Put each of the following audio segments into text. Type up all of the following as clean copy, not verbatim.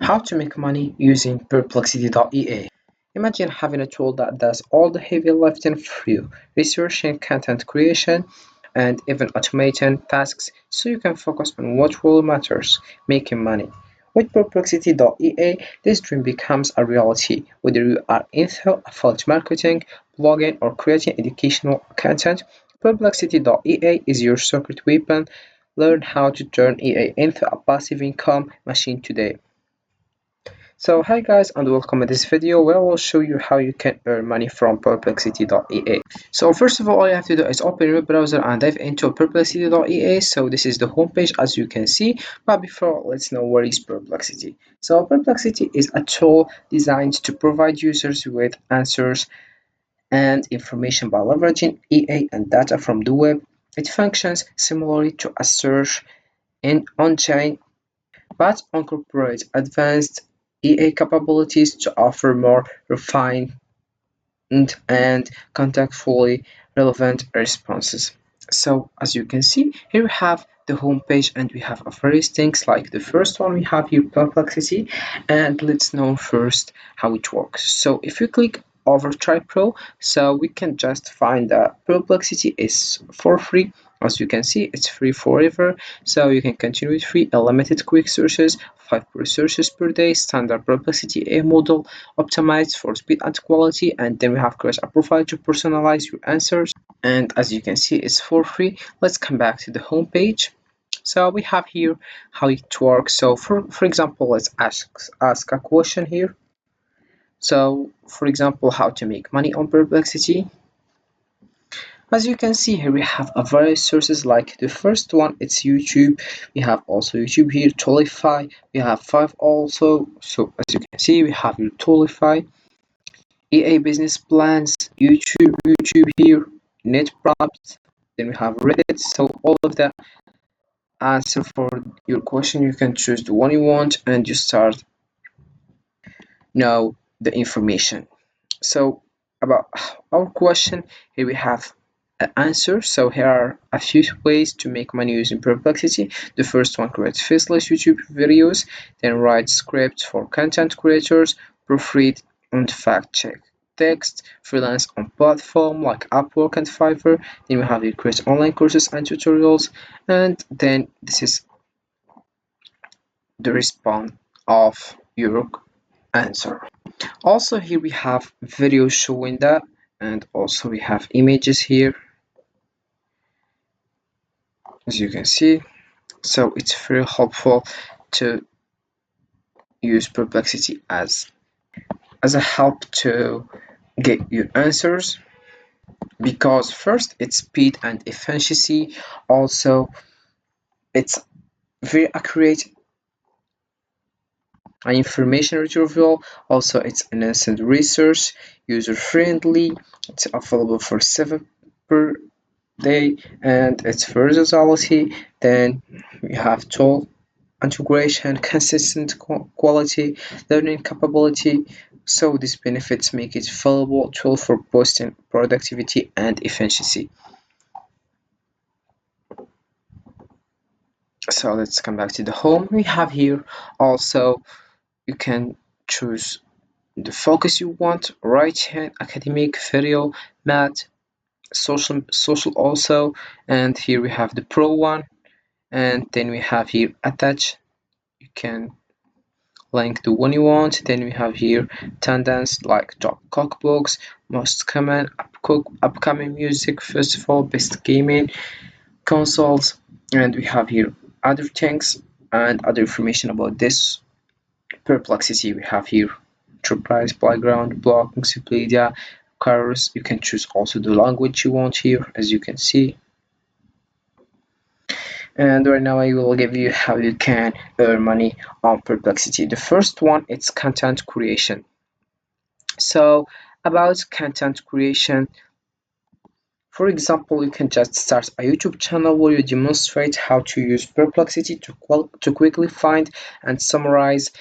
How to make money using Perplexity.ea. Imagine having a tool that does all the heavy lifting for you, researching content creation, and even automating tasks so you can focus on what really matters, making money. With Perplexity.ea, this dream becomes a reality. Whether you are into affiliate marketing, blogging, or creating educational content, Perplexity.ea is your secret weapon. Learn how to turn EA into a passive income machine today. So hi guys and welcome to this video where I will show you how you can earn money from Perplexity.ea. So first of all you have to do is open your browser and dive into Perplexity.ea. So this is the homepage as you can see, but before let's know what is Perplexity. So Perplexity is a tool designed to provide users with answers and information by leveraging EA and data from the web. It functions similarly to a search engine but incorporates advanced EA capabilities to offer more refined and contextually relevant responses. So as you can see, here we have the home page and we have various things like the first one we have here Perplexity, and let's know first how it works. So if you click over Try Pro, so we can just find that Perplexity is for free. As you can see, it's free forever, so you can continue with free unlimited quick searches, 5 searches per day, standard Perplexity A model optimized for speed and quality, and then we have create a profile to personalize your answers, and as you can see it's for free. Let's come back to the home page. So we have here how it works. So for example, let's ask a question here. So for example, how to make money on Perplexity. As you can see here, we have a various sources. Like the first one, it's YouTube. We have also YouTube here, Tolify. We have five also. So as you can see, we have your Tolify, EA business plans, YouTube here, NetProps. Then we have Reddit. So all of the answer for your question, you can choose the one you want, and you start know the information. So about our question, here we have an answer. So here are a few ways to make money using Perplexity. The first one, create faceless YouTube videos, then write scripts for content creators, proofread and fact check text, freelance on platform like Upwork and Fiverr. Then we have you create online courses and tutorials, and then this is the response of your answer. Also here we have videos showing that, and also we have images here as you can see. So it's very helpful to use Perplexity as a help to get your answers, because first it's speed and efficiency, also it's very accurate and information retrieval, also it's an instant research, user friendly, it's available for 7 per day, and its versatility. Then we have tool integration, consistent quality, learning capability. So these benefits make it valuable tool for boosting productivity and efficiency. So let's come back to the home. We have here also you can choose the focus you want: right hand, academic, video, math, social also, and here we have the pro one, and then we have here attach. You can link the one you want. Then we have here tendance like top cookbooks, most common upcoming music festival, best gaming consoles, and we have here other things and other information about this Perplexity. We have here enterprise, playground, blog, Wikipedia, cars. You can choose also the language you want here, as you can see. And right now I will give you how you can earn money on Perplexity. The first one, it's content creation. So about content creation, for example, you can just start a YouTube channel where you demonstrate how to use Perplexity to quickly find and summarize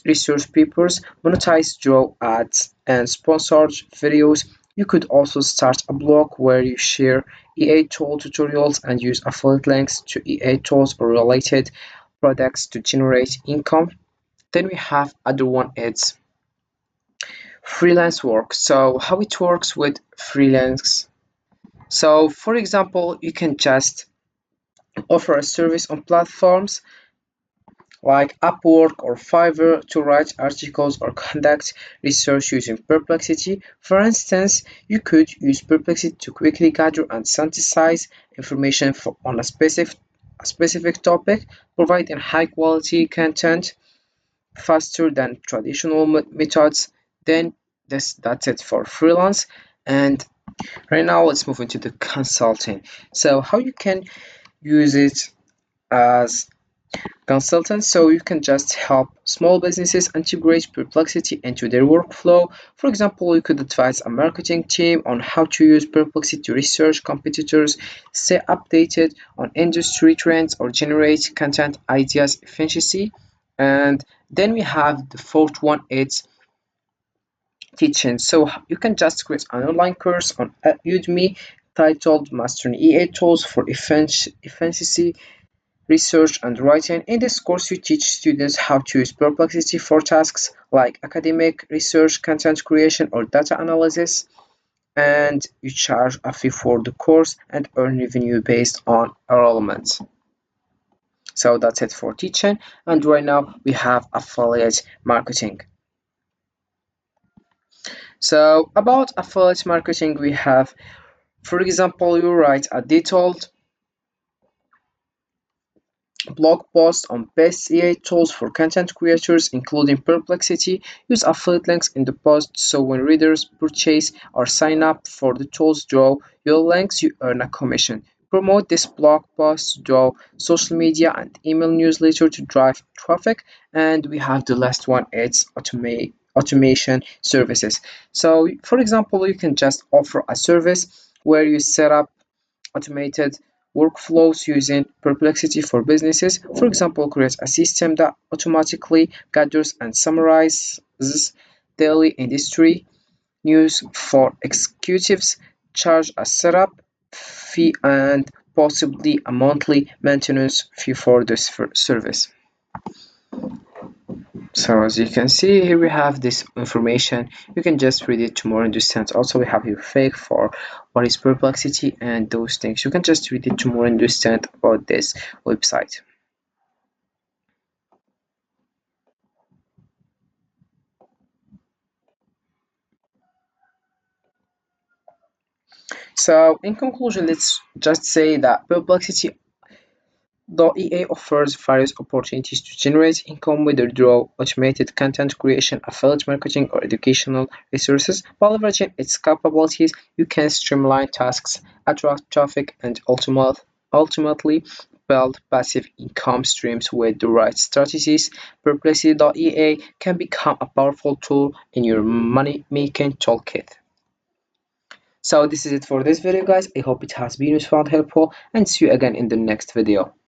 research papers, monetize draw ads, and sponsored videos. You could also start a blog where you share EA tool tutorials and use affiliate links to EA tools or related products to generate income. Then we have other one, it's freelance work. So how it works with freelance. So for example, you can just offer a service on platforms like Upwork or Fiverr to write articles or conduct research using Perplexity. For instance, you could use Perplexity to quickly gather and synthesize information on a specific topic, providing high quality content faster than traditional methods. Then that's it for freelance. And right now, let's move into the consulting. So, how you can use it as consultant? So you can just help small businesses integrate Perplexity into their workflow. For example, you could advise a marketing team on how to use Perplexity to research competitors, stay updated on industry trends, or generate content ideas efficiency. And then we have the fourth one, it's teaching. So you can just create an online course on Udemy titled Mastering EA Tools for Efficiency Research and Writing. In this course, you teach students how to use Perplexity for tasks like academic, research, content creation, or data analysis. And you charge a fee for the course and earn revenue based on enrollment. So that's it for teaching. And right now we have affiliate marketing. So about affiliate marketing, we have, for example, you write a detailed blog post on best AI tools for content creators, including Perplexity. Use affiliate links in the post so when readers purchase or sign up for the tools through your links, you earn a commission. Promote this blog post through social media and email newsletter to drive traffic. And we have the last one, it's automation services. So, for example, you can just offer a service where you set up automated workflows using Perplexity for businesses. For example, create a system that automatically gathers and summarizes daily industry news for executives, charge a setup fee and possibly a monthly maintenance fee for this service. So as you can see here we have this information. You can just read it to more understand. Also we have here fake for what is perplexity and those things. You can just read it to more understand about this website. So in conclusion, let's just say that perplexity EA offers various opportunities to generate income whether through automated content creation, affiliate marketing, or educational resources. By leveraging its capabilities, you can streamline tasks, attract traffic, and ultimately build passive income streams with the right strategies. Perplexity.ea can become a powerful tool in your money making toolkit. So this is it for this video guys. I hope it has been useful and helpful and see you again in the next video.